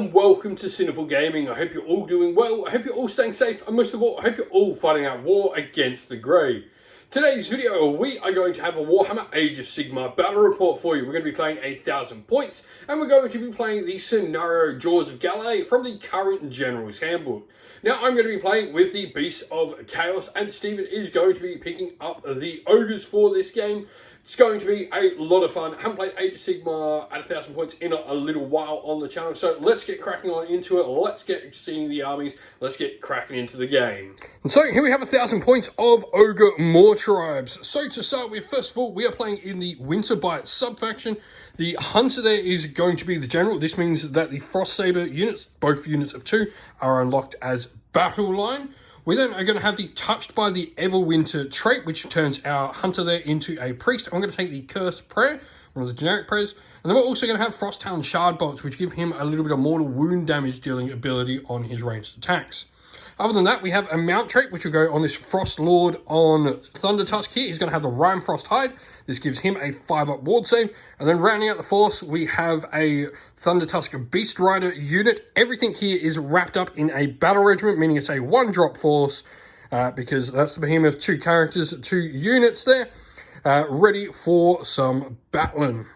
and welcome to Sinful Gaming. I hope you're all doing well, I hope you're all staying safe, and most of all, I hope you're all fighting out war against the grey. Today's video, we are going to have a Warhammer Age of Sigmar battle report for you. We're going to be playing 1,000 points, and we're going to be playing the scenario Jaws of Gallet from the current General's Handbook. Now, I'm going to be playing with the Beasts of Chaos, and Stephen is going to be picking up the Ogres for this game. It's going to be a lot of fun. I haven't played Age of Sigmar at 1,000 points in a little while on the channel, so let's get cracking on into it. Let's get seeing the armies. Let's get cracking into the game. And so here we have 1,000 points of Ogor Mawtribes. So to start with, first of all, we are playing in the Winterbite sub-faction. The Hunter there is going to be the General. This means that the Frost Saber units, both units of 2, are unlocked as battle line. We then are going to have the Touched by the Everwinter trait, which turns our Hunter there into a Priest. I'm going to take the Cursed Prayer, one of the generic prayers. And then we're also going to have Frosthound Shard Bolts, which give him a little bit of mortal wound damage dealing ability on his ranged attacks. Other than that, we have a Mount trait, which will go on this Frost Lord on Thunder Tusk here. He's going to have the Rime Frost Hide. This gives him a 5-up ward save. And then rounding out the force, we have a Thunder Tusk Beast Rider unit. Everything here is wrapped up in a battle regiment, meaning it's a 1-drop force, because that's the behemoth, 2 characters, 2 units there, ready for some battling.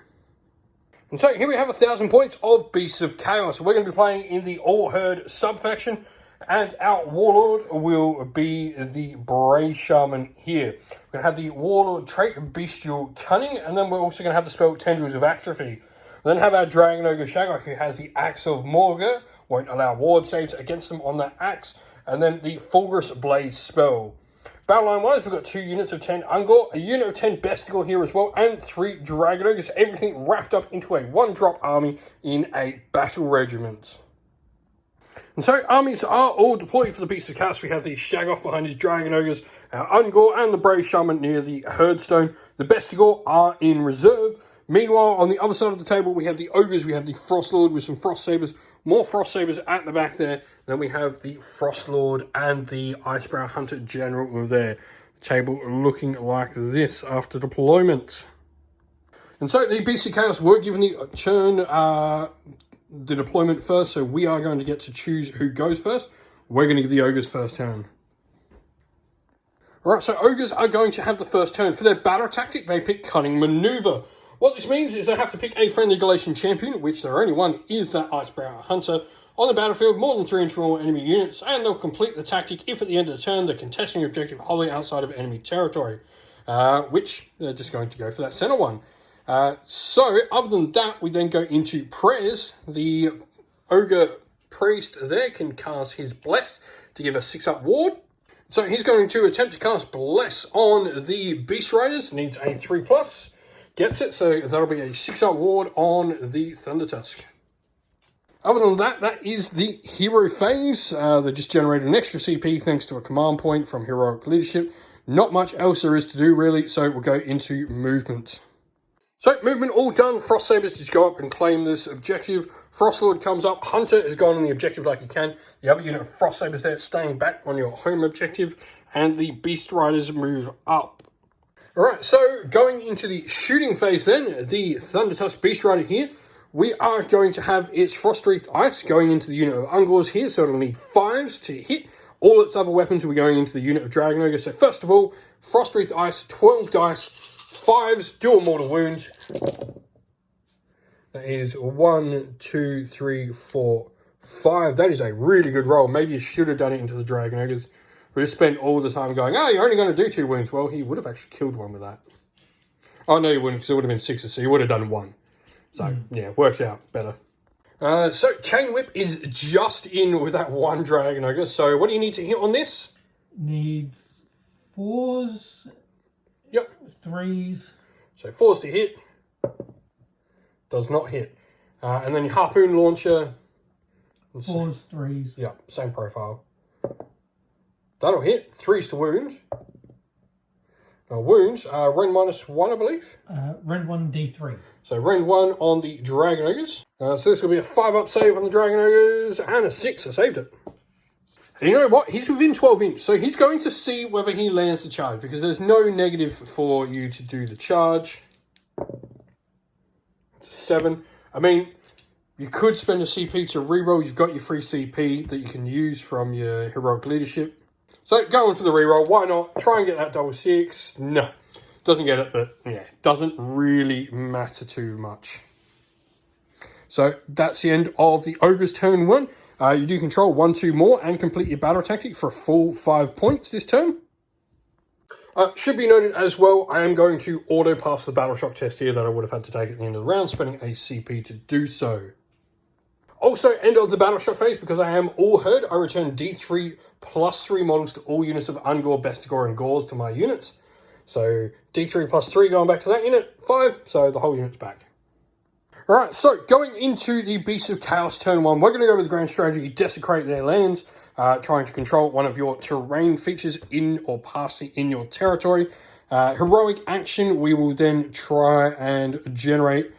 And so here we have 1,000 points of Beasts of Chaos. We're going to be playing in the All Herd sub-faction. And our Warlord will be the Bray Shaman here. We're going to have the Warlord trait Bestial Cunning, and then we're also going to have the spell Tendrils of Atrophy. We'll then have our Dragon Ogre Shaggoth, who has the Axe of Morga, won't allow ward saves against them on that axe, and then the Fulgurous Blade spell. Battle line wise, we've got 2 units of 10 Ungor, a unit of 10 Bestigal here as well, and 3 Dragon Ogres, everything wrapped up into a 1-drop army in a battle regiment. And so armies are all deployed for the Beasts of Chaos. We have the Shaggoth behind his Dragon Ogres, our Ungor and the Brave Shaman near the Herdstone. The Bestigal are in reserve. Meanwhile, on the other side of the table, we have the Ogres. We have the Frost Lord with some Frost Sabers. More Frost Sabers at the back there. Then we have the Frost Lord and the Icebrow Hunter General there. Table looking like this after deployment. And so the Beasts of Chaos were given the turn the deployment first, so we are going to get to choose who goes first. We're going to give the Ogres first turn. Alright, so Ogres are going to have the first turn. For their battle tactic, they pick Cunning Maneuver. What this means is they have to pick a friendly Galatian champion, which their only one is that Icebrow Hunter, on the battlefield, more than 3 or more enemy units, and they'll complete the tactic if at the end of the turn they're contesting objective wholly outside of enemy territory, which they're just going to go for that center one. So, other than that, we then go into prayers. The Ogre Priest there can cast his Bless to give a 6-up ward. So he's going to attempt to cast Bless on the Beast Riders. Needs a 3+. Gets it, so that'll be a 6-up ward on the Thunder Tusk. Other than that, that is the hero phase. They just generated an extra CP thanks to a command point from Heroic Leadership. Not much else there is to do, really, so we'll go into movement. So, movement all done. Frost Sabers just go up and claim this objective. Frost Lord comes up. Hunter has gone on the objective like he can. The other unit of Frost Sabers there staying back on your home objective. And the Beast Riders move up. Alright, so going into the shooting phase then, the Thunder Tusk Beast Rider here. We are going to have its Frost Wreath Ice going into the unit of Ungors here, so it'll need 5s to hit. All its other weapons will be going into the unit of Dragon Ogre. So first of all, Frost Wreath Ice, 12 dice. 5s, dual mortal wounds. That is 1, 2, 3, 4, 5. That is a really good roll. Maybe you should have done it into the Dragon Ogres. We just spent all the time going, oh, you're only going to do 2 wounds. Well, he would have actually killed one with that. Oh, no, you wouldn't, because it would have been 6s, so you would have done 1. So, yeah, works out better. So, Chain Whip is just in with that 1 Dragon Ogre. So, what do you need to hit on this? Needs 4s. Yep. 3s. So 4s to hit. Does not hit. And then your Harpoon Launcher. 4s, 3s. Yep, same profile. That'll hit. 3s to wound. Wounds are Rend -1, I believe. Rend 1, D3. So Rend 1 on the Dragon Ogres. So this will be a 5-up save on the Dragon Ogres and a 6. I saved it. And you know what? He's within 12 inch, so he's going to see whether he lands the charge, because there's no negative for you to do the charge. It's a 7. I mean, You could spend a CP to reroll. You've got your free CP that you can use from your heroic leadership. So going for the reroll, why not? Try and get that double 6. No, doesn't get it, but yeah, doesn't really matter too much. So that's the end of the Ogre's turn 1. You do control 1, 2 more and complete your battle tactic for a full 5 points this turn. Should be noted as well, I am going to auto pass the battle shock test here that I would have had to take at the end of the round, spending a CP to do so. Also, end of the battle shock phase, because I am all herd, I return D3 plus 3 models to all units of Ungor, Bestigor, and Gors to my units. So D3 plus 3 going back to that unit, 5, so the whole unit's back. Alright, so going into the Beasts of Chaos turn 1, we're going to go with the grand strategy, desecrate their lands, trying to control one of your terrain features in or passing in your territory. Heroic action, we will then try and generate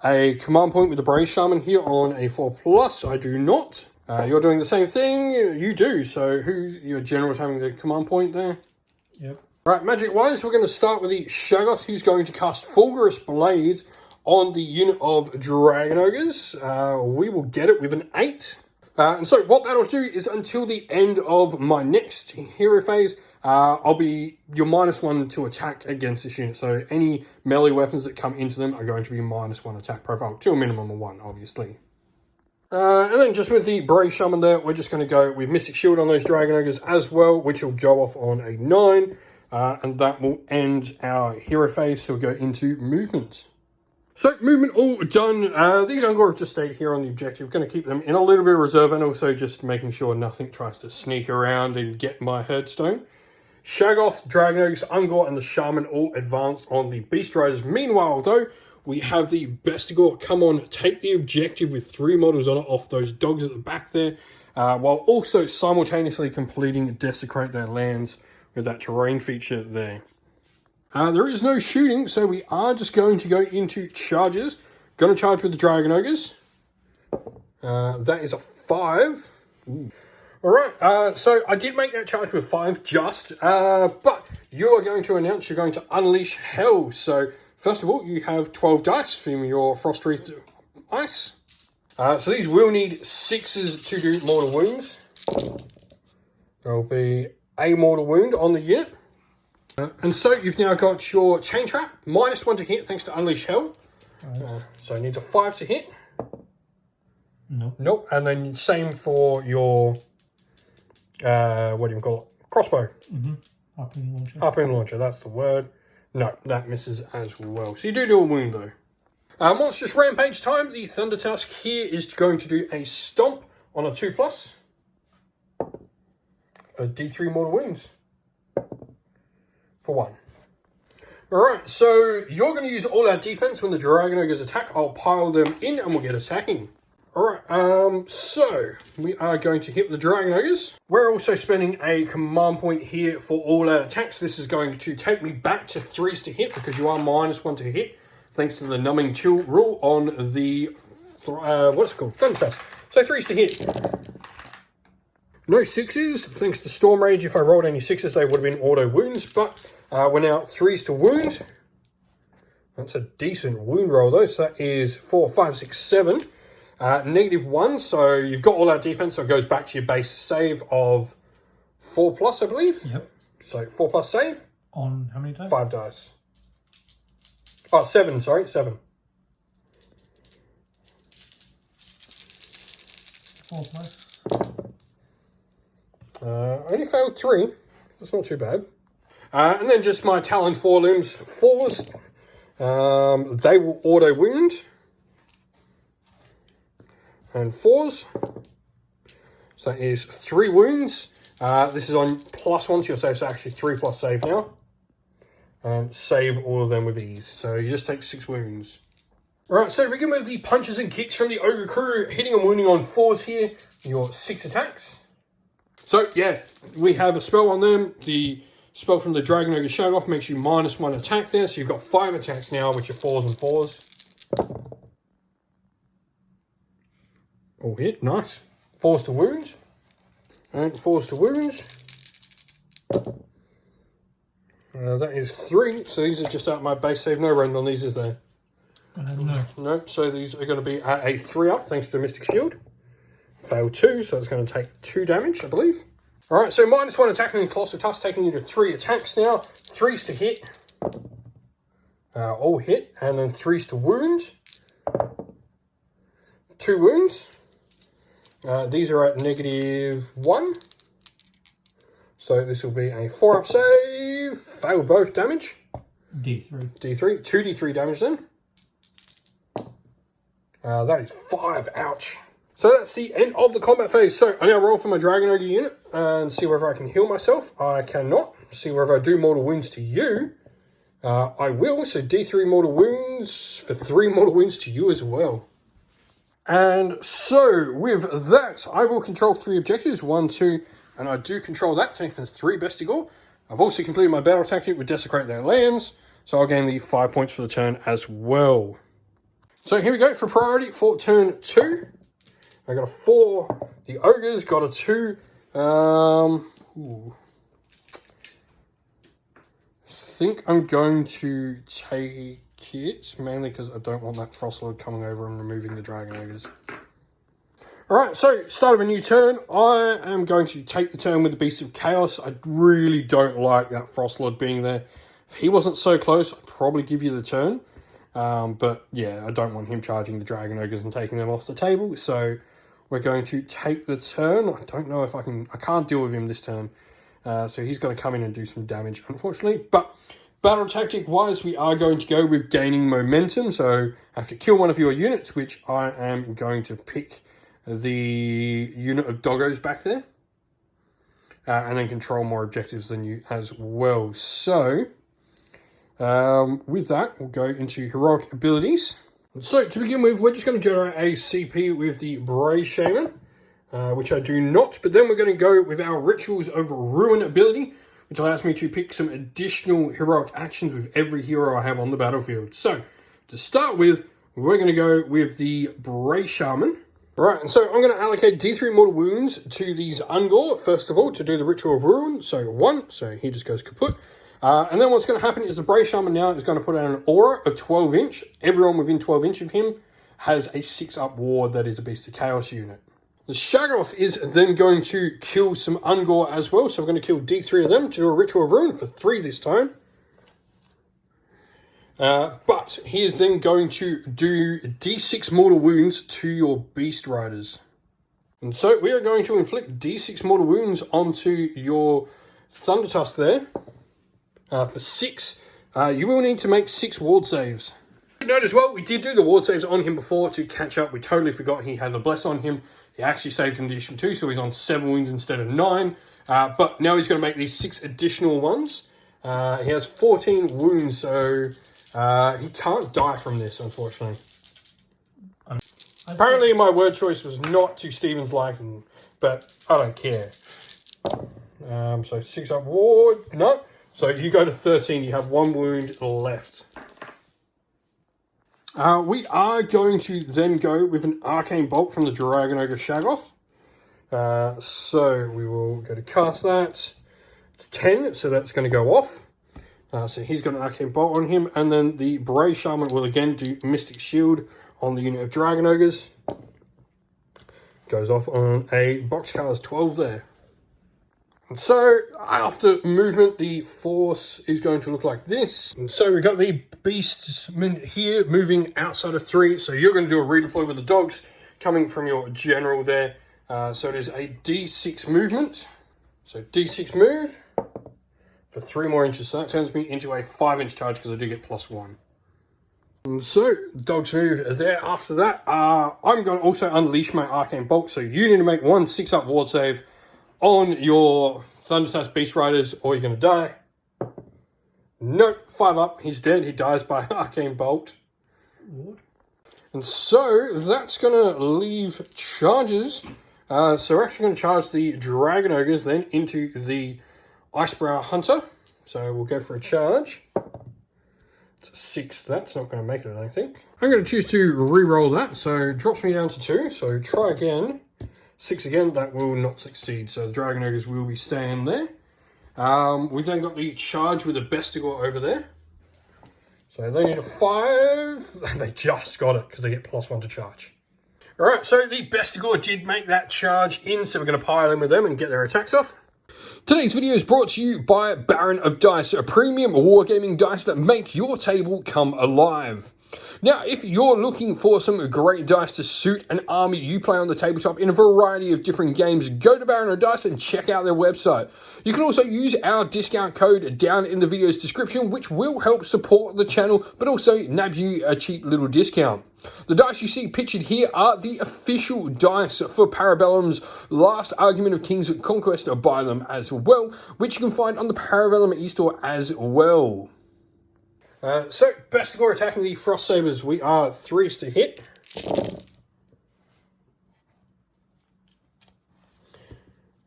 a command point with the Brave Shaman here on a 4+. I do not. You're doing the same thing. You do. So who's your general's having the command point there? Yep. Right, magic-wise, we're going to start with the Shaggoth, who's going to cast Fulgurous Blades on the unit of Dragon Ogres. We will get it with an 8. And so what that'll do is until the end of my next hero phase, I'll be your -1 to attack against this unit. So any melee weapons that come into them are going to be -1 attack profile to a minimum of 1, obviously. And then just with the Brave Shaman there, we're just going to go with Mystic Shield on those Dragon Ogres as well, which will go off on a 9. And that will end our hero phase, so we'll go into movement. So, movement all done. These Ungor have just stayed here on the objective. Going to keep them in a little bit of reserve and also just making sure nothing tries to sneak around and get my Herdstone. Shaggoth, Dragon Ogres, Ungor, and the Shaman all advanced on the Beast Riders. Meanwhile, though, we have the Bestigor come on, take the objective with 3 models on it off those dogs at the back there, while also simultaneously completing Desecrate Their Lands with that terrain feature there. There is no shooting, so we are just going to go into charges. Going to charge with the Dragon Ogres. That is a 5. Ooh. Alright, so I did make that charge with 5 just, but you are going to announce you're going to unleash hell. So, first of all, you have 12 dice from your Frost Wreath Ice. So these will need 6s to do mortal wounds. There will be a mortal wound on the unit. And so you've now got your Chain Trap, -1 to hit thanks to Unleash Hell. So it needs a 5 to hit. Nope. Nope. And then same for your, what do you call it? Crossbow. Harpoon launcher. Harpoon launcher, that's the word. No, that misses as well. So you do a wound though. Monstrous Rampage time. The Thunder Tusk here is going to do a Stomp on a 2+ for D3 mortal wounds. For 1. Alright, so you're going to use all our defense when the Dragon Ogres attack. I'll pile them in and we'll get attacking. Alright, so we are going to hit the Dragon Ogres. We're also spending a command point here for all our attacks. This is going to take me back to 3s to hit because you are -1 to hit, thanks to the Numbing Chill rule on the, what's it called? Thunder Tusk. So 3s to hit. No 6s, thanks to Storm Rage. If I rolled any 6s, they would have been auto wounds, but we're now 3s to wound. That's a decent wound roll though, so that is 4, 5, 6, 7. -1, so you've got all our defense, so it goes back to your base save of 4+, I believe. Yep. So 4+ save. On how many dice? 5 dice. Oh, 7, sorry, 7. 4+. Only failed 3. That's not too bad. And then just my Talon Forelimbs 4s. They will auto wound. And 4s. So that is 3 wounds. This is on +1 to your save, so actually 3+ save now. And save all of them with ease. So you just take 6 wounds. Alright, so we begin with the punches and kicks from the Ogre crew, hitting and wounding on 4s here. Your 6 attacks. So, yeah, we have a spell on them. The spell from the Dragon Ogre Shaggoth makes you -1 attack there. So you've got 5 attacks now, which are 4s and 4s. All hit, nice. 4s to wound. And 4s to wound. That is 3. So these are just out my base save. No rend on these, is there? No. Nope, so these are going to be at a 3-up thanks to Mystic Shield. Fail 2, so it's going to take 2 damage, I believe. Alright, so -1 attacking and Colossal Tusk, taking you to 3 attacks now. 3s to hit. All hit, and then 3s to wound. 2 wounds. These are at -1. So this will be a 4-up save. Fail both damage. D3. D3. 2d3 damage then. That is 5. Ouch. So that's the end of the combat phase. So I now roll for my Dragon Ogre unit and see whether I can heal myself. I cannot. See whether I do mortal wounds to you. I will. So D3 mortal wounds for 3 mortal wounds to you as well. And so with that, I will control 3 objectives. 1, 2, and I do control that. Taking 3 Bestigor. I've also completed my battle tactic with Desecrate Their Lands. So I'll gain the 5 points for the turn as well. So here we go for priority for turn 2. I got a 4. The Ogres got a 2. I think I'm going to take it, mainly because I don't want that Frostlord coming over and removing the Dragon Ogres. Alright, so start of a new turn. I am going to take the turn with the Beast of Chaos. I really don't like that Frostlord being there. If he wasn't so close, I'd probably give you the turn. But yeah, I don't want him charging the Dragon Ogres and taking them off the table. So we're going to take the turn. I don't know if I can't deal with him this turn. So he's going to come in and do some damage, unfortunately. But battle tactic wise, we are going to go with gaining momentum. So I have to kill one of your units, which I am going to pick the unit of doggos back there. And then control more objectives than you as well. So with that, we'll go into heroic abilities. So to begin with, we're just going to generate a CP with the Bray Shaman, which I do not. But then we're going to go with our Rituals of Ruin ability, which allows me to pick some additional heroic actions with every hero I have on the battlefield. So to start with, we're going to go with the Bray Shaman. Right, and so I'm going to allocate D3 mortal wounds to these Ungor, first of all, to do the Ritual of Ruin. So 1, so he just goes kaput. And then what's going to happen is the Bray Shaman now is going to put out an aura of 12 inch. Everyone within 12 inch of him has a 6-up ward that is a Beast of Chaos unit. The Shaggoth is then going to kill some Ungor as well. So we're going to kill D3 of them to do a Ritual of Ruin for 3 this time. But he is then going to do D6 mortal wounds to your Beast Riders. And so we are going to inflict D6 mortal wounds onto your Thunder Tusk there. For 6, you will need to make 6 ward saves. Note as well, we did do the ward saves on him before to catch up. We totally forgot he had the Bless on him. He actually saved in addition 2, so he's on 7 wounds instead of 9. But now he's going to make these 6 additional ones. He has 14 wounds, so he can't die from this, unfortunately. Apparently my word choice was not to Stephen's liking, but I don't care. So 6-up ward, no. So you go to 13, you have 1 wound left. We are going to then go with an Arcane Bolt from the Dragon Ogre Shaggoth. So we will go to cast that. It's 10, so that's going to go off. So he's got an Arcane Bolt on him. And then the Bray Shaman will again do Mystic Shield on the unit of Dragon Ogres. Goes off on a Boxcar's 12 there. And so, after movement, the force is going to look like this. And so we've got the beasts here moving outside of 3. So you're going to do a redeploy with the dogs coming from your general there. So it is a D6 movement. So D6 move for 3 more inches. So that turns me into a 5-inch charge because I do get +1. And so, dogs move there. After that, I'm going to also unleash my Arcane Bolt. So you need to make 1 6-up ward save on your Thunder Tusk Beast Riders, or you're going to die. Nope, 5-up. He's dead. He dies by Arcane Bolt. Ward. And so that's going to leave charges. So we're actually going to charge the Dragon Ogres then into the Icebrow Hunter. So we'll go for a charge. It's a 6. That's not going to make it, I don't think. I'm going to choose to re-roll that. So it drops me down to 2. So try again. 6 again, that will not succeed. So the Dragon Ogres will be staying there. We've then got the charge with the Bestigor over there. So they need a 5. They just got it because they get +1 to charge. All right, so the Bestigor did make that charge in, so we're going to pile in with them and get their attacks off. Today's video is brought to you by Baron of Dice, a premium wargaming dice that make your table come alive. Now, if you're looking for some great dice to suit an army you play on the tabletop in a variety of different games, go to Baron of Dice and check out their website. You can also use our discount code down in the video's description, which will help support the channel, but also nab you a cheap little discount. The dice you see pictured here are the official dice for Parabellum's Last Argument of King's Conquest by them as well, which you can find on the Parabellum e-store as well. So, Bestigor attacking the Frost Sabers. We are 3s to hit.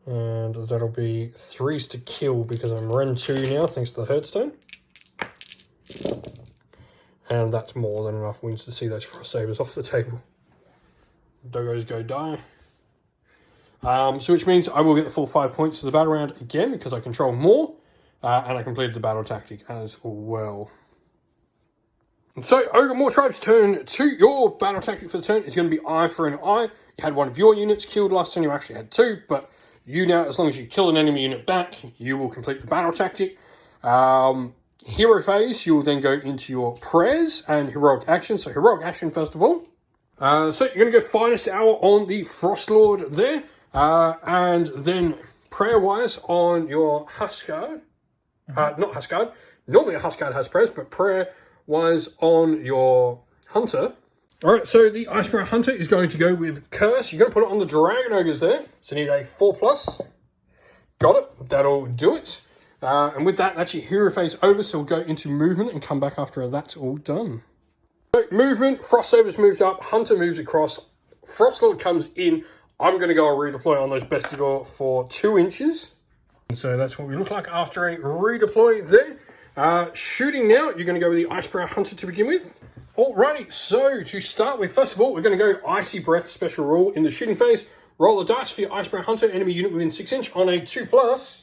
And that'll be 3s to kill because I'm Ren 2 now, thanks to the Hearthstone. And that's more than enough wins to see those Frost Sabers off the table. Doggos go die. So which means I will get the full 5 points to the battle round again because I control more. And I completed the battle tactic as well. So, Ogor Mawtribes, turn 2. Your battle tactic for the turn is going to be eye for an eye. You had one of your units killed last turn, you actually had 2, but you now, as long as you kill an enemy unit back, you will complete the battle tactic. Hero phase, you will then go into your prayers and heroic action. So, heroic action first of all. So, you're going to go Finest Hour on the Frostlord there, and then prayer-wise on your Huskard. Not Huskard. Normally a Huskard has prayers, but prayer was on your Hunter. All right, so the Icebrow Hunter is going to go with Curse. You're going to put it on the Dragon Ogres there. So you need a 4+. Got it. That'll do it. And with that, that's your hero phase over. So we'll go into movement and come back after that's all done. So movement, Frost Sabers moves up, Hunter moves across, Frostlord comes in. I'm going to go redeploy on those Bestigor for 2 inches. And so that's what we look like after a redeploy there. Shooting now, you're going to go with the Icebrow Hunter to begin with. Alrighty, so to start with, first of all, we're going to go Icy Breath special rule in the shooting phase. Roll the dice for your Icebrow Hunter, enemy unit within 6 inch on a 2+.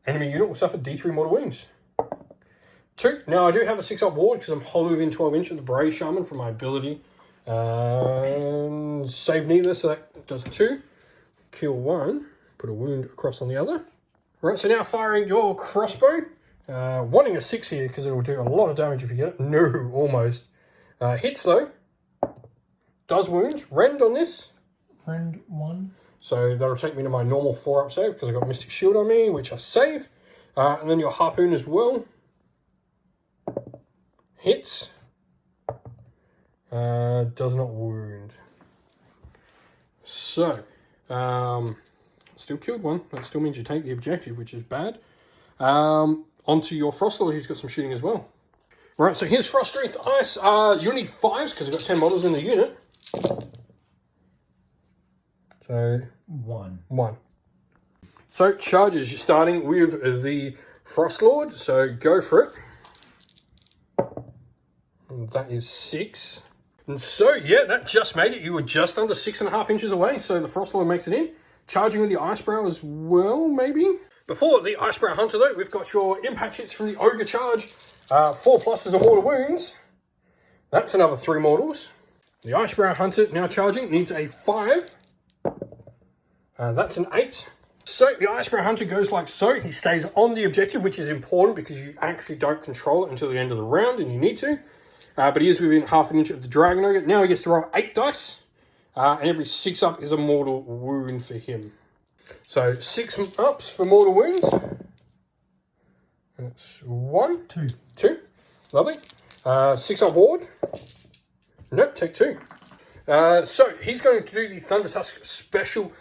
Enemy unit will suffer D3 mortal wounds. 2. Now, I do have a 6-up ward because I'm hollow within 12 inch of the Brave Shaman for my ability. Save neither, so that does 2. Kill 1. Put a wound across on the other. Right, so now firing your crossbow. Wanting a 6 here because it will do a lot of damage if you get it. No, almost. Hits though. Does wounds. Rend on this. Rend 1. So that'll take me to my normal 4-up save because I've got Mystic Shield on me, which I save. And then your Harpoon as well. Hits. Does not wound. So, still killed one. That still means you take the objective, which is bad. Onto your Frostlord, who's got some shooting as well. Right, so here's Frost Strength Ice. You need 5s because we've got 10 models in the unit. So 1. So charges, you're starting with the Frostlord, so go for it. And that is 6. And so, yeah, that just made it. You were just under 6.5 inches away, so the Frostlord makes it in. Charging with the Icebrow as well, maybe? Before the Icebrow Hunter, though, we've got your impact hits from the Ogre Charge. 4+ is a mortal wounds. That's another 3 mortals. The Icebrow Hunter, now charging, needs a 5. That's an 8. So the Icebrow Hunter goes like so. He stays on the objective, which is important because you actually don't control it until the end of the round, and you need to. But he is within half an inch of the Dragon Ogre. Now he gets to roll 8 dice. And every 6-up is a mortal wound for him. So 6 ups for mortal wounds. That's 1. 2. Lovely. 6-up ward. Nope, take 2. So he's going to do the Thunder Tusk special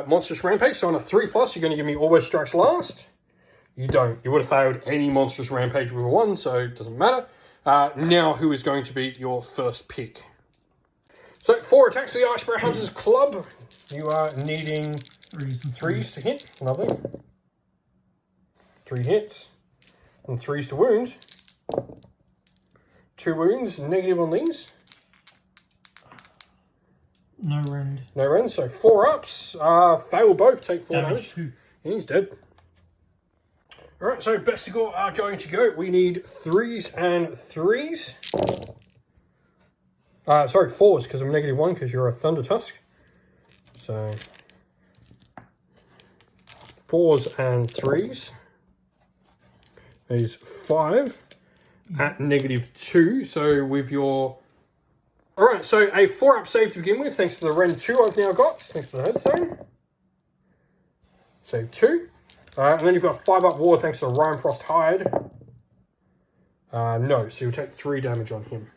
Monstrous Rampage. So on a 3+, you're going to give me Always Strikes Last. You don't. You would have failed any Monstrous Rampage with a 1, so it doesn't matter. Now who is going to be your first pick? So 4 attacks for the Icebrow Hunter's Club. You are needing 3s to hit. Lovely. 3 hits. And 3s to wound. 2 wounds. Negative on these. No rend. No rend. So 4 ups. Fail both. Take 4 damage. 2. He's dead. Alright, so Bestigor are going to go. We need 3s and 3s. Sorry, 4s, because I'm -1, because you're a Thunder Tusk. So 4s and 3s. Is 5 at -2. So with your... Alright, so a 4-up save to begin with, thanks to the Ren 2 I've now got, thanks to the headstone. Save 2. And then you've got a 5-up ward thanks to the Rime Frost Hide. No, so you'll take 3 damage on him.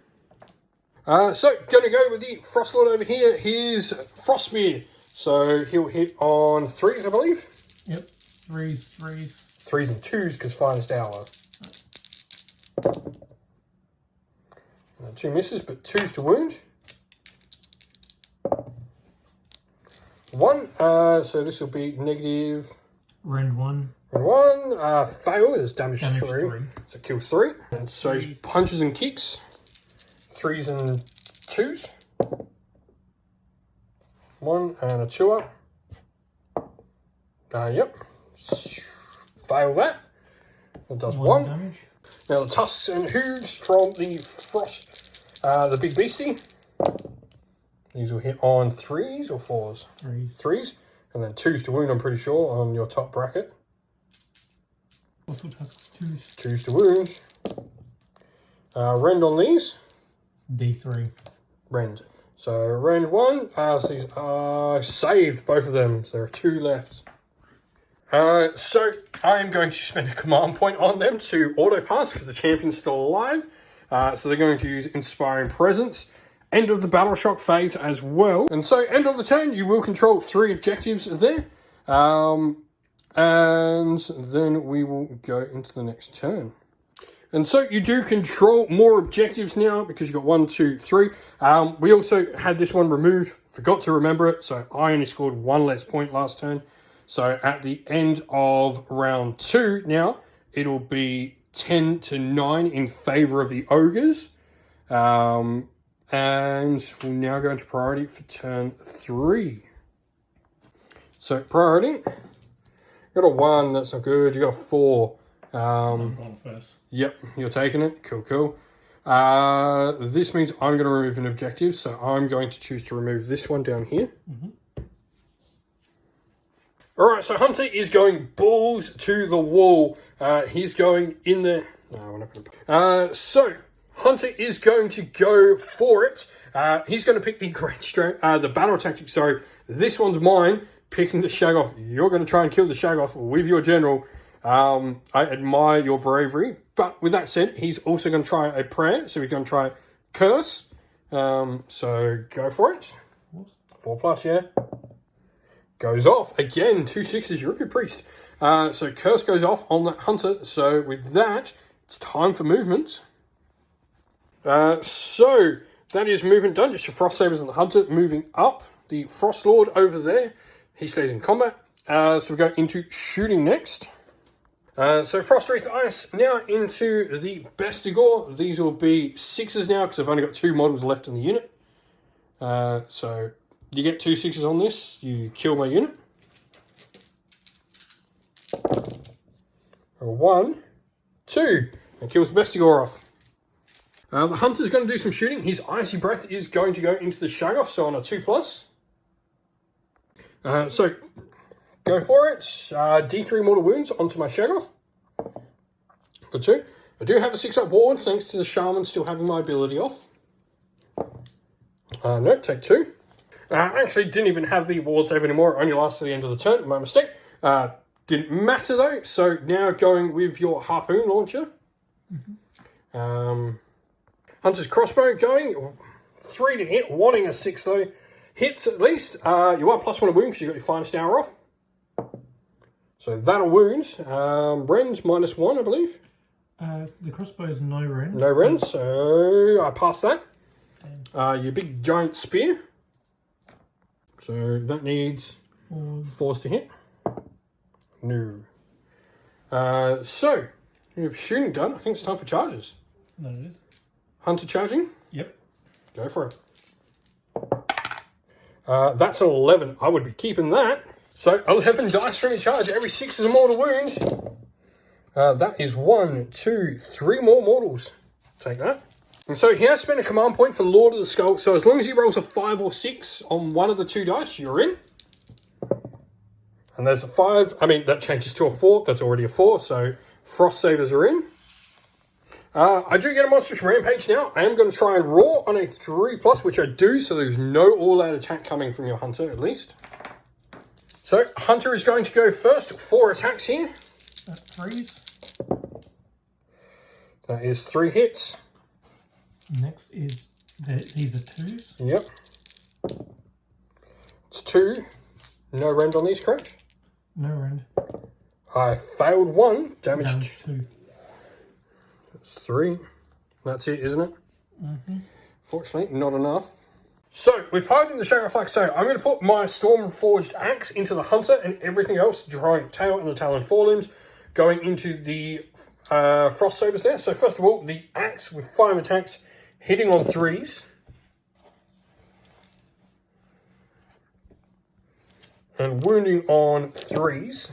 So, gonna go with the Frost Lord over here. Here's Frost Spear. So he'll hit on 3s, I believe. Yep, 3s, 3s. 3s and 2s, because Finest Hour. 2 misses, but 2s to wound. 1, so this will be negative... Rend 1. Rend 1, fail is damage 3. 3. So it kills 3. And so punches and kicks. 3s and 2s. 1 and a 2-up. Yep. Fail that. It does 1. Damage. Now the tusks and hooves from the frost, the big beastie. These will hit on 3s or 4s? 3s. 3s. And then 2s to wound, I'm pretty sure, on your top bracket. Also tusks 2s. 2s to wound. Rend on these. D3. Rend. So Rend 1. So these are saved, both of them. So there are 2 left. So I am going to spend a command point on them to auto pass because the champion's still alive. So they're going to use Inspiring Presence. End of the Battle Shock phase as well. And so end of the turn, you will control 3 objectives there. And then we will go into the next turn. And so you do control more objectives now because you've got 1, 2, 3. We also had this one removed. Forgot to remember it. So I only scored 1 less point last turn. So at the end of round 2 now, it'll be 10 to 9 in favour of the Ogres. And we'll now go into priority for turn 3. So priority, you got a 1, that's not good. You got a 4. I'm going first. Yep, you're taking it. Cool, cool. This means I'm going to remove an objective, so I'm going to choose to remove this one down here. All right, so Hunter is going balls to the wall. He's going in there. No, we're not going to. So Hunter is going to go for it. He's going to pick the great strength, the battle tactic. Sorry, this one's mine. Picking the Shaggoth. You're going to try and kill the Shaggoth with your general. I admire your bravery, but with that said, he's also going to try a prayer. So he's going to try curse. So go for it. 4+, yeah. Goes off. Again, 2 6s. You're a good priest. So curse goes off on that Hunter. So with that, it's time for movement. So that is movement done. Just your Frost Sabers and the Hunter moving up. The Frost Lord over there. He stays in combat. So we go into shooting next. So Frost Wreath Ice now into the Bestigor. These will be 6s now because I've only got 2 models left in the unit. So you get 2 6s on this, you kill my unit. 1, 2, and kills the Bestigor off. The Hunter's going to do some shooting. His Icy Breath is going to go into the Shaggoth, so on a 2+. So go for it. D3 mortal wounds onto my Shaggoth for 2. I do have a 6-up ward thanks to the Shaman still having my ability off. No, take 2. I actually didn't even have the ward save anymore. It only lasts to the end of the turn. My mistake. Didn't matter though. So now going with your Harpoon Launcher. Hunter's Crossbow going. 3 to hit. Wanting a 6 though. Hits at least. You are +1 to wound because you got your Finest Hour off. So that'll wound. Ren's -1, I believe. The crossbow's no rend. No rend, so I pass that. Your big giant spear. So that needs 4s to hit. No. So we have shooting done. I think it's time for charges. No, it is. Hunter charging. Yep. Go for it. That's an 11. I would be keeping that. So 11 dice from your charge. Every 6 is a mortal wound. That is 1, 2, 3 more mortals. Take that. And so he has spent a command point for Lord of the Skull. So as long as he rolls a 5 or 6 on one of the 2 dice, you're in. And there's a 5. I mean, that changes to a 4. That's already a 4. So Frost Sabers are in. I do get a Monstrous Rampage now. I am going to try and roar on a 3+, which I do. So there's no all-out attack coming from your Hunter, at least. So Hunter is going to go first. 4 attacks here. That 3s. That is 3 hits. Next is, these are 2s. Yep. It's 2. No rend on these, correct? No rend. I failed 1. Damage 2. That's 3. That's it, isn't it? Mm-hmm. Fortunately, not enough. So, we've hired in the Shaggoth like so. I'm going to put my Storm-Forged Axe into the Hunter and everything else, the Giant Tail and the Talon Forelimbs, going into the Frost Sabers there. So, first of all, the Axe with 5 attacks, hitting on 3s. And wounding on 3s.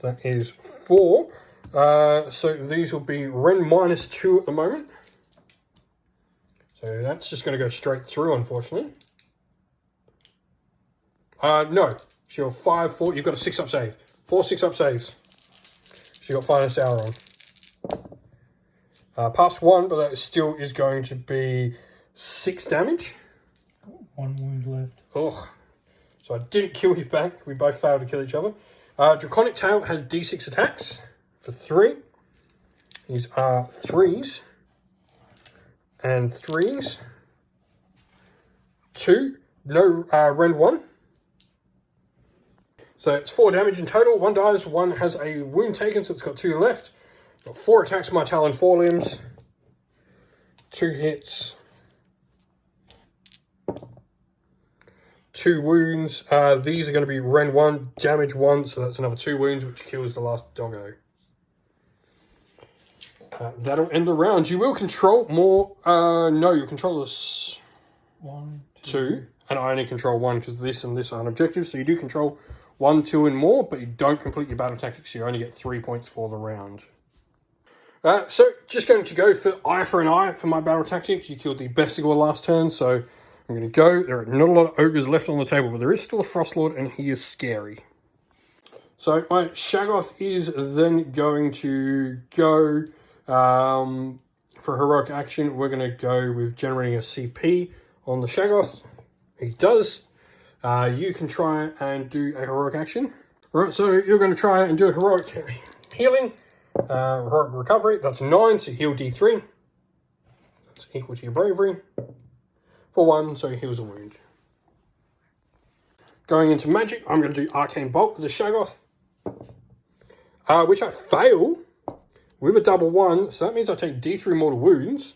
That is 4. So these will be Ren -2 at the moment. So that's just going to go straight through, unfortunately. No. So you're 5, 4. You've got a 6-up save. 4 6-up saves. So you've got Finest Hour on. Past 1, but that still is going to be 6 damage. 1 wound left. Ugh. So I didn't kill you back. We both failed to kill each other. Draconic Tail has D6 attacks for 3. These are 3s and 3s. 2. No rend 1. So it's 4 damage in total. 1 dies. 1 has a wound taken, so it's got 2 left. Got 4 attacks with my Talon Forelimbs. 2 hits. 2 wounds. These are going to be Ren 1, damage 1, so that's another 2 wounds, which kills the last doggo. That'll end the round. You will control more. No, you'll control this 1, 2, and I only control 1 because this and this aren't objectives. So you do control 1, 2, and more, but you don't complete your battle tactics. So you only get 3 points for the round. So just going to go for eye for an eye for my battle tactics. You killed the Bestigor last turn, so I'm going to go. There are not a lot of ogres left on the table, but there is still a Frost Lord, and he is scary. So my Shaggoth is then going to go for heroic action. We're going to go with generating a CP on the Shaggoth. He does. You can try and do a heroic action. All right, so you're going to try and do a heroic healing, heroic recovery. That's 9, so heal D3. That's equal to your bravery. For 1, so he heals a wound. Going into magic, I'm going to do Arcane Bolt with the Shaggoth, which I fail with a double 1, so that means I take D3 mortal wounds.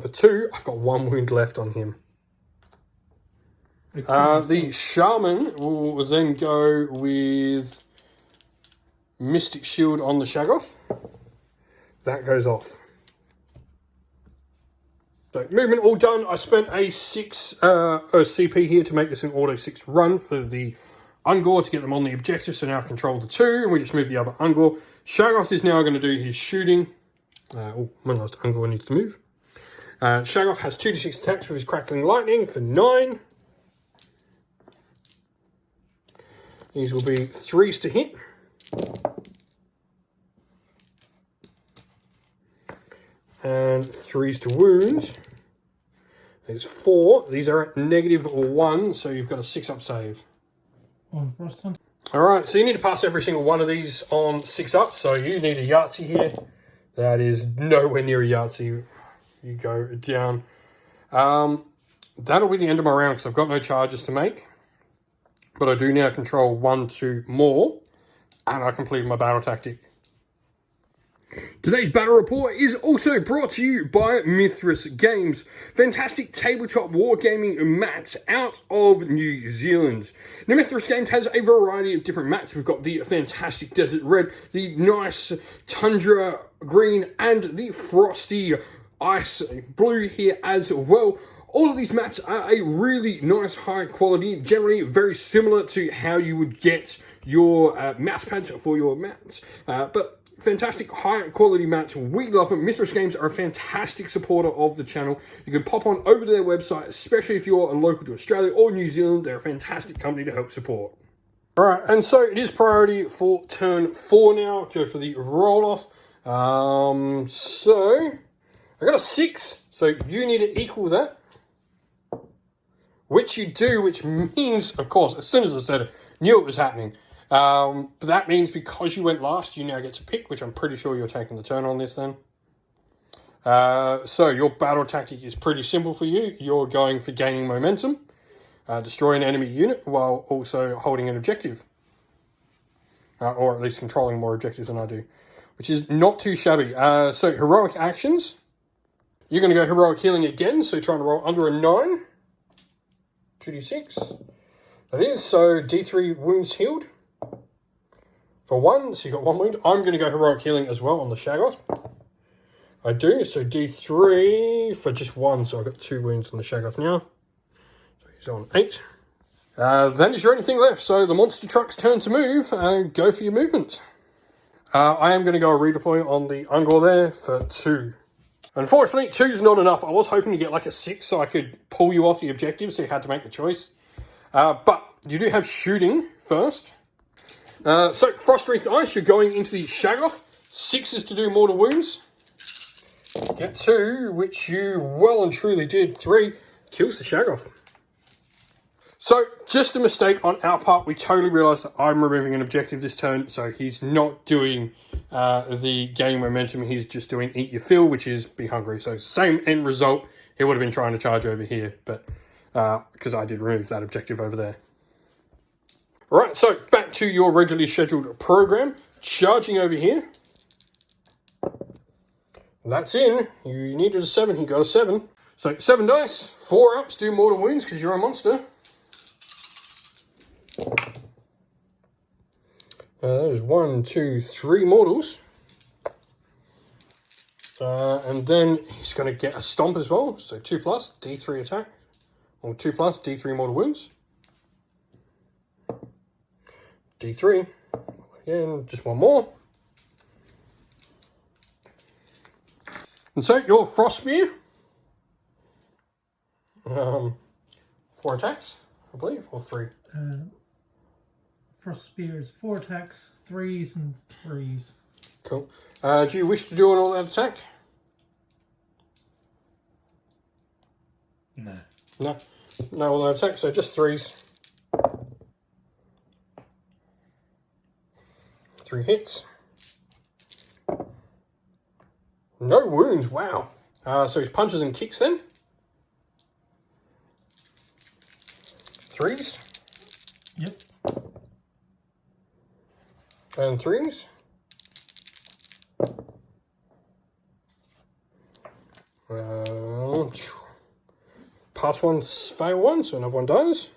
For 2, I've got 1 wound left on him. The Shaman will then go with Mystic Shield on the Shaggoth. That goes off. So movement all done. I spent a 6 CP here to make this an auto 6 run for the Ungor to get them on the objective. So now I control the 2 and we just move the other Ungor. Shaggoth is now going to do his shooting. My last Ungor needs to move. Shaggoth has 2d6 attacks with his Crackling Lightning for 9. These will be 3s to hit. And 3s to wound. There's 4. These are at -1, so you've got a 6-up save. On Frost Hunt. Alright, so you need to pass every single one of these on 6-up, so you need a Yahtzee here. That is nowhere near a Yahtzee. You go down. That'll be the end of my round because I've got no charges to make. But I do now control 1, 2 more, and I completed my battle tactic. Today's battle report is also brought to you by Mithras Games, fantastic tabletop wargaming mats out of New Zealand. Now, Mithras Games has a variety of different mats. We've got the fantastic Desert Red, the nice Tundra Green, and the frosty Ice Blue here as well. All of these mats are a really nice high quality, generally very similar to how you would get your mouse pads for your mats, but fantastic high quality mats. We love them. Mithras Games are a fantastic supporter of the channel. You can pop on over to their website, especially if you're local to Australia or New Zealand. They're a fantastic company to help support. All right, and so it is priority for turn 4 now. Go for the roll off. So I got a 6, so you need to equal that. Which you do, which means, of course, as soon as I said it, knew it was happening. But that means because you went last, you now get to pick, which I'm pretty sure you're taking the turn on this then. So your battle tactic is pretty simple for you. You're going for gaining momentum, destroy an enemy unit while also holding an objective. Or at least controlling more objectives than I do, which is not too shabby. So heroic actions. You're going to go heroic healing again, so trying to roll under a 9. 2d6. That is, so d3 wounds healed for 1, so you got 1 wound. I'm going to go heroic healing as well on the Shaggoth. I do, so d3 for just 1, so I've got 2 wounds on the Shaggoth now. So he's on 8. Then is there anything left? So the monster truck's turn to move, go for your movement. I am going to go a redeploy on the Ogor there for 2. Unfortunately, 2 is not enough. I was hoping to get like a 6 so I could pull you off the objective, so you had to make the choice. But you do have shooting first. So Frostwreath Ice, you're going into the Shaggoth. 6 is to do mortal wounds. Get 2, which you well and truly did. 3 kills the Shaggoth. So, just a mistake on our part. We totally realised that I'm removing an objective this turn, so he's not doing the gaining momentum. He's just doing eat your fill, which is be hungry. So, same end result. He would have been trying to charge over here, but because I did remove that objective over there. All right, so back to your regularly scheduled program. Charging over here. That's in. You needed a 7. He got a 7. So, 7 dice. 4 ups, do mortal wounds because you're a monster. There's 1, 2, 3 mortals. And then he's going to get a stomp as well. So 2+, D3 attack. Or 2+, D3 mortal wounds. D3. Again, just 1 more. And so your Frost Spear. 4 attacks, I believe, or 3. Frost Spears, 4 attacks, 3s and 3s. Cool. Do you wish to do an all-out attack? No. No. No all-out attack, so just 3s. 3 hits. No wounds, wow. So his punches and kicks then. 3s. Yep. And 3s. Pass 1, fail 1, so another 1 dies.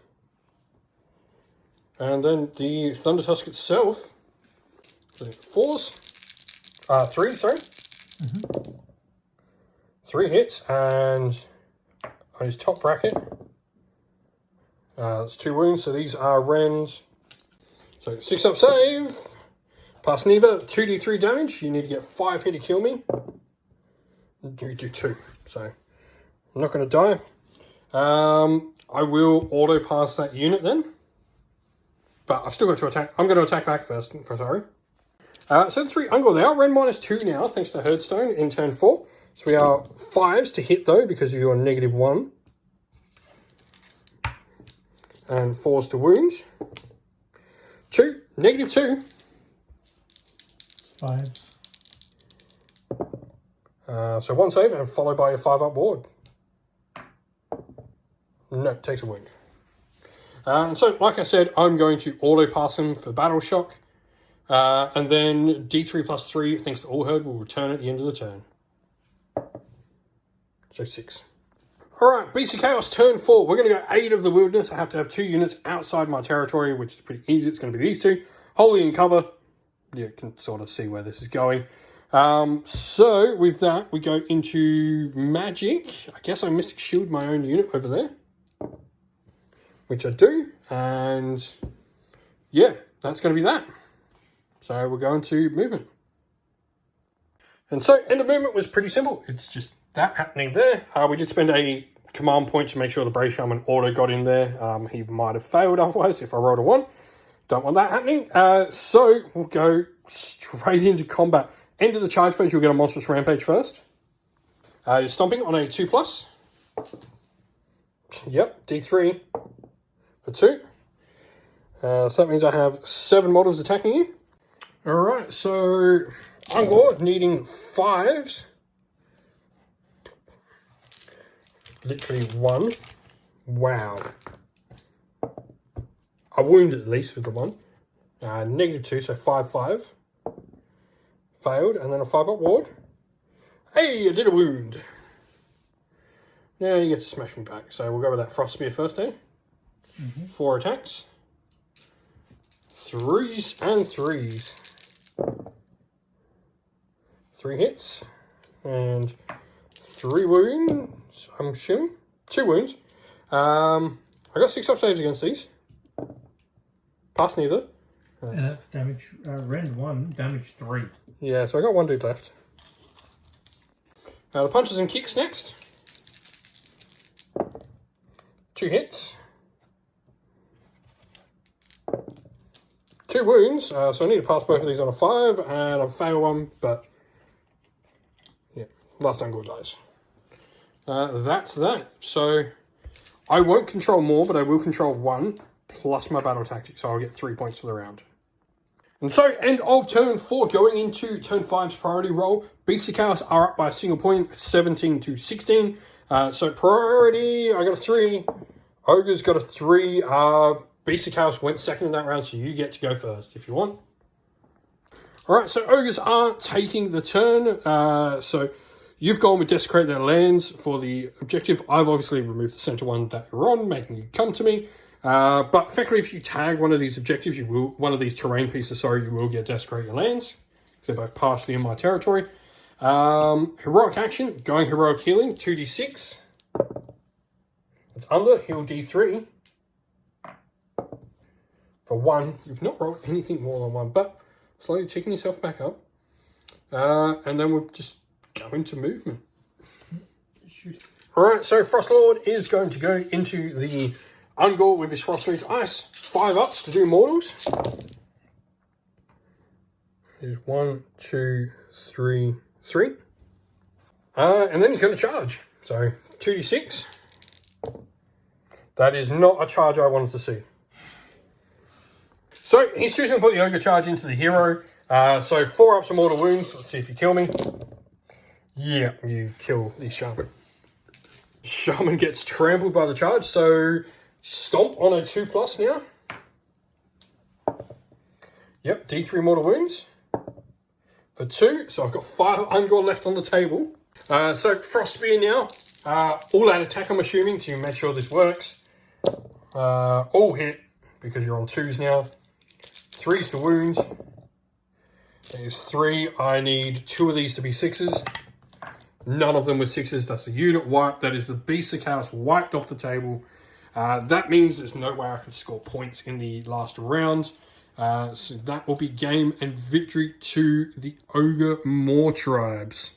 And then the Thunder Tusk itself. 4s. 3, sorry. Mm-hmm. 3 hits, and on his top bracket, that's 2 wounds, so these are Rens. So 6 up save. Pass neither, 2d3 damage. You need to get 5 here to kill me. You do 2, so I'm not going to die. I will auto pass that unit then. But I've still got to attack. I'm going to attack back first, sorry. So the 3 Ogor, they are Ren -2 now, thanks to Herdstone in turn 4. So we are 5s to hit though, because of your -1. And 4s to wound. 2, -2. 5s. So 1 save and followed by a 5 up ward. No, takes a wound. And so, like I said, I'm going to auto pass him for Battle Shock. And then D3 + 3, thanks to All Herd, will return at the end of the turn. So 6. Alright, BC Chaos, turn 4. We're going to go 8 of the Wilderness. I have to have 2 units outside my territory, which is pretty easy. It's going to be these 2. Wholly in cover. You can sort of see where this is going. So with that, we go into magic. I guess I Mystic Shield my own unit over there, which I do. And yeah, that's going to be that. So we'll go into movement. And so end of movement was pretty simple. It's just that happening there. We did spend a command point to make sure the Brave Shaman auto got in there. He might have failed otherwise if I rolled a 1. Don't want that happening. So we'll go straight into combat. End of the charge phase, you'll get a Monstrous Rampage first. You're stomping on a 2+. Yep, D3 for 2. So that means I have 7 models attacking you. Alright, so Ogor needing 5s. Literally 1. Wow. I wound at least with the 1. -2, so 5/5. Failed, and then a 5-up ward. Hey, I did a wound. Now you get to smash me back. So we'll go with that Frost Spear first, eh? 4 attacks. 3s and 3s. 3 hits. And 3 wounds, I'm assuming. 2 wounds. I got 6 up saves against these. Pass neither. And that's damage, rend 1, damage 3. Yeah, so I got 1 dude left. The punches and kicks next. 2 hits. 2 wounds, so I need to pass both of these on a 5, and I fail one, but yeah, last Ogor dies. That's that. So I won't control more, but I will control 1 plus my battle tactic, so I'll get 3 points for the round. And so, end of turn 4, going into turn 5's priority roll. Beasts of Chaos are up by a single point, 17 to 16. So priority, I got a 3. Ogre's got a 3. Beasts of Chaos went second in that round, so you get to go first if you want. Alright, so Ogres are taking the turn. So you've gone with Desecrate their lands for the objective. I've obviously removed the center one that you're on, making you come to me. But effectively, if you tag one of these objectives, you will, one of these terrain pieces, sorry, you will get Desecrate your lands. They're both partially in my territory. Heroic action, going Heroic Healing, 2d6. It's under, heal d3. For 1, you've not rolled anything more than 1, but slowly ticking yourself back up. And then we'll just go into movement. Shoot. Alright, so Frostlord is going to go into the Ogor with his Frost Rage Ice. 5 ups to do mortals. There's 1, 2, 3, 3. And then he's going to charge. So 2d6. That is not a charge I wanted to see. So he's choosing to put the Ogre charge into the hero. So 4 ups and mortal wounds. Let's see if you kill me. Yeah, you kill the Shaman. Shaman gets trampled by the charge. So stomp on a 2+ now. Yep, D3 mortal wounds. For 2. So I've got 5 Ogor left on the table. So Frost Spear now. All out attack, I'm assuming, to make sure this works. All hit, because you're on 2s now. 3s to wound. There's 3. I need 2 of these to be 6s. None of them were 6s. That's the unit wipe. That is the Beast of Chaos wiped off the table. That means there's no way I can score points in the last round. So that will be game and victory to the Ogor Mawtribes.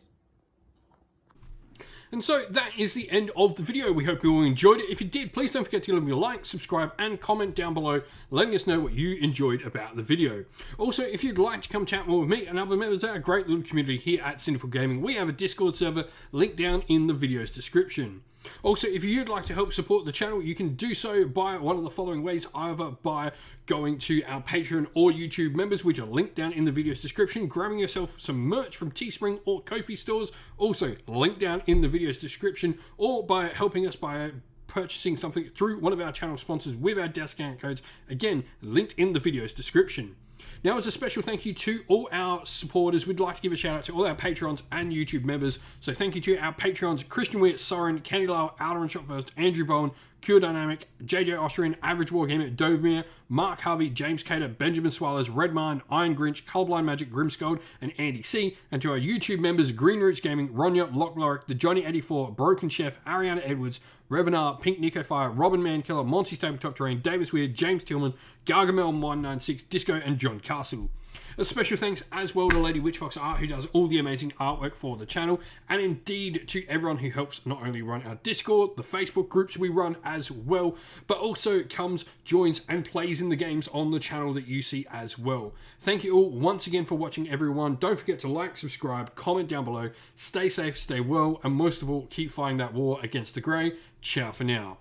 And so that is the end of the video. We hope you all enjoyed it. If you did, please don't forget to leave a like, subscribe, and comment down below, letting us know what you enjoyed about the video. Also, if you'd like to come chat more with me and other members of our great little community here at Sinful Gaming, we have a Discord server linked down in the video's description. Also, if you'd like to help support the channel, you can do so by one of the following ways, either by going to our Patreon or YouTube members, which are linked down in the video's description, grabbing yourself some merch from Teespring or Ko-fi stores, also linked down in the video's description, or by helping us by purchasing something through one of our channel sponsors with our discount codes, again, linked in the video's description. Now, as a special thank you to all our supporters, we'd like to give a shout out to all our Patrons and YouTube members. So thank you to our Patrons, Christian Witt, Soren, Candy Lyle, Alder and Shot First, Andrew Bowen, Cure Dynamic, JJ Austrian, Average Wargamer, Dovemir, Mark Harvey, James Cater, Benjamin Swallows, Redmine, Iron Grinch, Colorblind Magic, Grimscold, and Andy C. And to our YouTube members, Green Roots Gaming, Ronya, Lockloric, The Johnny 84, Broken Chef, Ariana Edwards, Revenar, Pink Nico Fire, Robin Mankiller, Monty's Tabletop Terrain, Davis Weird, James Tillman, Gargamel196, Disco, and John Castle. A special thanks as well to Lady Witchfox Art, who does all the amazing artwork for the channel, and indeed to everyone who helps not only run our Discord, the Facebook groups we run as well, but also comes, joins, and plays in the games on the channel that you see as well. Thank you all once again for watching, everyone. Don't forget to like, subscribe, comment down below, stay safe, stay well, and most of all, keep fighting that war against the Grey. Ciao for now.